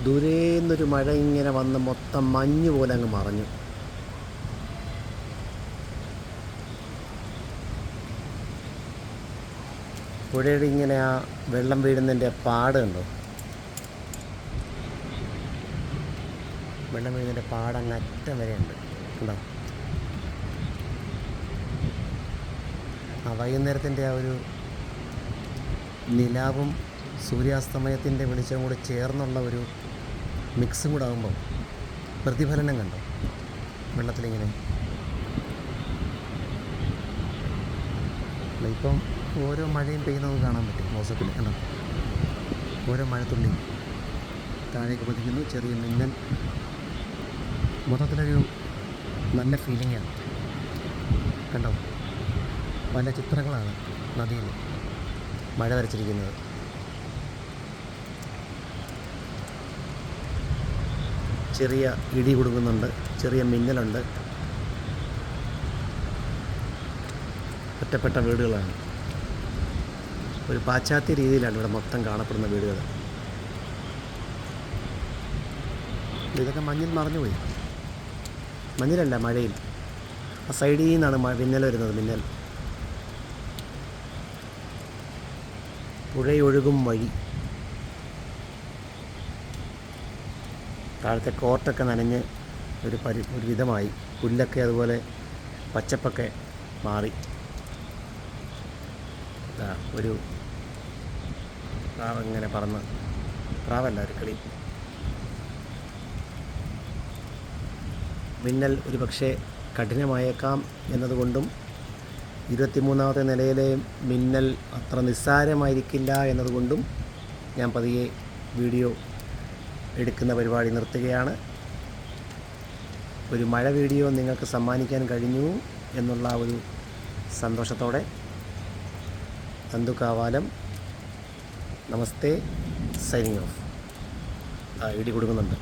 ദൂരേന്നൊരു മഴ ഇങ്ങനെ വന്ന് മൊത്തം മഞ്ഞ് പോലെ അങ്ങ് മറഞ്ഞു. പുഴയുടെ ഇങ്ങനെ ആ വെള്ളം വീഴുന്നതിൻ്റെ പാട് കണ്ടോ? വെള്ളം വീഴുന്നതിൻ്റെ പാട് അങ്ങ് അറ്റം വരെയുണ്ട്. കണ്ടോ? ആ വൈകുന്നേരത്തിൻ്റെ ആ ഒരു നിലാവും സൂര്യാസ്തമയത്തിൻ്റെ വെളിച്ചവും കൂടി ചേർന്നുള്ള ഒരു മിക്സും കൂടെ ആകുമ്പോൾ പ്രതിഫലനം കണ്ടോ വെള്ളത്തിലിങ്ങനെ. ഇപ്പം ഓരോ മഴയും പെയ്യുന്നത് കാണാൻ പറ്റും ക്ലോസപ്പിൽ കണ്ടോ. ഓരോ മഴത്തുള്ളിയും താഴേക്ക് പതിക്കുന്നു, ചെറിയ മിന്നൽ. മൊത്തത്തിലൊരു നല്ല ഫീലിംഗാണ് കണ്ടോ. പല ചിത്രങ്ങളാണ് നദിയിൽ മഴ വരച്ചിരിക്കുന്നത്. ചെറിയ ഇടി കുടുങ്ങുന്നുണ്ട്, ചെറിയ മിന്നലുണ്ട്. ഒറ്റപ്പെട്ട വീടുകളാണ്. ഒരു പാശ്ചാത്യ രീതിയിലാണ് ഇവിടെ മൊത്തം കാണപ്പെടുന്ന വീടുകൾ. ഇതൊക്കെ മഞ്ഞിൽ മറഞ്ഞുപോയി. മഞ്ഞിലല്ല, മഴയിൽ. ആ സൈഡിൽ നിന്നാണ് മിന്നൽ വരുന്നത്. മിന്നൽ പുഴയൊഴുകും വഴി. താഴത്തെ കോർട്ടൊക്കെ നനഞ്ഞ് ഒരു വിധമായി. പുല്ലൊക്കെ അതുപോലെ പച്ചപ്പൊക്കെ മാറി. ഒരു പ്രാവ് ഇങ്ങനെ പറന്ന്, പ്രാവല്ല, ഒരു കിളി. മിന്നൽ ഒരു പക്ഷേ കഠിനമായേക്കാം എന്നതുകൊണ്ടും 23ാമത്തെ നിലയിലെ മിന്നൽ അത്ര നിസ്സാരമായിരിക്കില്ല എന്നതുകൊണ്ടും ഞാൻ പതിയെ വീഡിയോ എടുക്കുന്ന പരിപാടി നിർത്തുകയാണ്. ഒരു മഴ വീഡിയോ നിങ്ങൾക്ക് സമ്മാനിക്കാൻ കഴിഞ്ഞു എന്നുള്ള ഒരു സന്തോഷത്തോടെ തന്തുക്കാവാലം. നമസ്തേ, സൈനിങ് ഓഫ്. ഇടി കൊടുക്കുന്നുണ്ട്.